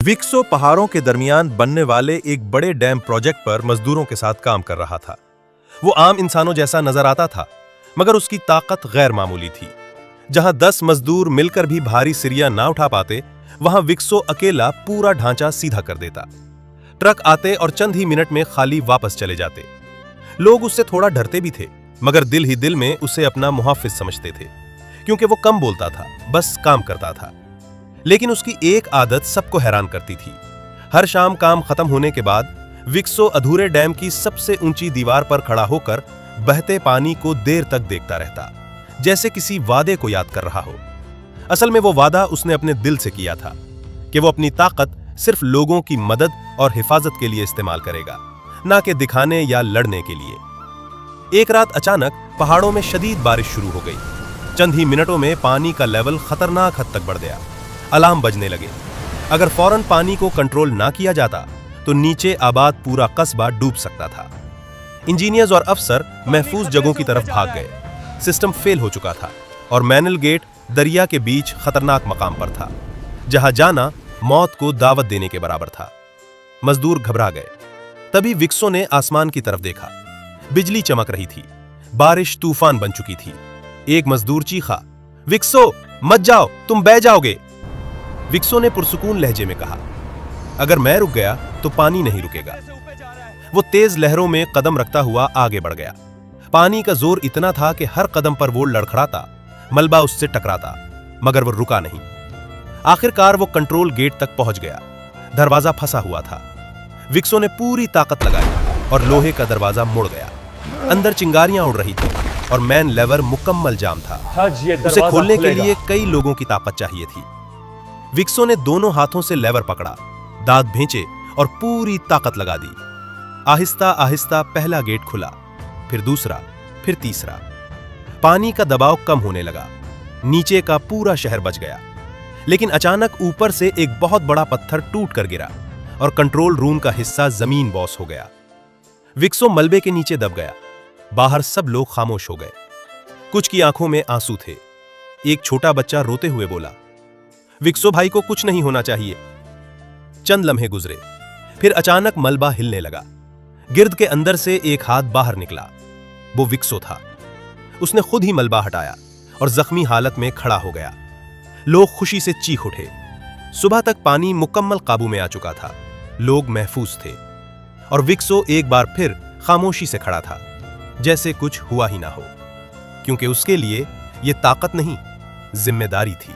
विक्सो पहाड़ों के दरमियान बनने वाले एक बड़े डैम प्रोजेक्ट पर मजदूरों के साथ काम कर रहा था। वो आम इंसानों जैसा नजर आता था, मगर उसकी ताकत गैर मामूली थी। जहां 10 मजदूर मिलकर भी भारी सिरिया ना उठा पाते, वहां विक्सो अकेला पूरा ढांचा सीधा कर देता। ट्रक आते और चंद ही मिनट में खाली वापस चले जाते। लोग उससे थोड़ा डरते भी थे, मगर दिल ही दिल में उसे अपना मुहाफिज समझते थे, क्योंकि वो कम बोलता था, बस काम करता था। लेकिन उसकी एक आदत सबको हैरान करती थी। हर शाम काम खत्म होने के बाद विक्सो अधूरे डैम की सबसे ऊंची दीवार पर खड़ा होकर बहते पानी को देर तक देखता रहता, जैसे किसी वादे को याद कर रहा हो। असल में वो वादा उसने अपने दिल से किया था कि वो अपनी ताकत सिर्फ लोगों की मदद और हिफाजत के लिए इस्तेमाल करेगा, ना कि दिखाने या लड़ने के लिए। एक रात अचानक पहाड़ों में शदीद बारिश शुरू हो गई। चंद ही मिनटों में पानी का लेवल खतरनाक हद तक बढ़ गया। अलार्म बजने लगे। अगर फौरन पानी को कंट्रोल ना किया जाता तो नीचे आबाद पूरा कस्बा डूब सकता था। इंजीनियर्स और अफसर महफूज जगहों की तरफ भाग गए। सिस्टम फेल हो चुका था और मैनल गेट दरिया के बीच खतरनाक मकाम पर था, जहां जाना मौत को दावत देने के बराबर था। मजदूर घबरा गए। तभी विक्सो ने आसमान की तरफ देखा। बिजली चमक रही थी। बारिश तूफान बन चुकी थी। एक मजदूर चीखा, विक्सो मत जाओ, तुम बह जाओगे। विक्सो ने पुरसुकून लहजे में कहा, अगर मैं रुक गया तो पानी नहीं रुकेगा। वो तेज लहरों में कदम रखता हुआ आगे बढ़ गया। पानी का जोर इतना था कि हर कदम पर वो लड़खड़ाता, मलबा उससे टकराता, मगर वो रुका नहीं। आखिरकार वो कंट्रोल गेट तक पहुंच गया। दरवाजा फंसा हुआ था। विक्सो ने पूरी ताकत लगाई और लोहे का दरवाजा मुड़ गया। अंदर चिंगारियां उड़ रही थी और मैन लेवर मुकम्मल जाम था। उसे खोलने के लिए कई लोगों की ताकत चाहिए थी। विक्सो ने दोनों हाथों से लेवर पकड़ा, दांत भींचे और पूरी ताकत लगा दी। आहिस्ता आहिस्ता पहला गेट खुला, फिर दूसरा, फिर तीसरा। पानी का दबाव कम होने लगा। नीचे का पूरा शहर बच गया। लेकिन अचानक ऊपर से एक बहुत बड़ा पत्थर टूट कर गिरा और कंट्रोल रूम का हिस्सा जमीन बॉस हो गया। विक्सो मलबे के नीचे दब गया। बाहर सब लोग खामोश हो गए। कुछ की आंखों में आंसू थे। एक छोटा बच्चा रोते हुए बोला, विक्सो भाई को कुछ नहीं होना चाहिए। चंद लम्हे गुजरे, फिर अचानक मलबा हिलने लगा। गिर्द के अंदर से एक हाथ बाहर निकला। वो विक्सो था। उसने खुद ही मलबा हटाया और जख्मी हालत में खड़ा हो गया। लोग खुशी से चीख उठे। सुबह तक पानी मुकम्मल काबू में आ चुका था। लोग महफूज थे और विक्सो एक बार फिर खामोशी से खड़ा था, जैसे कुछ हुआ ही ना हो, क्योंकि उसके लिए यह ताकत नहीं, जिम्मेदारी थी।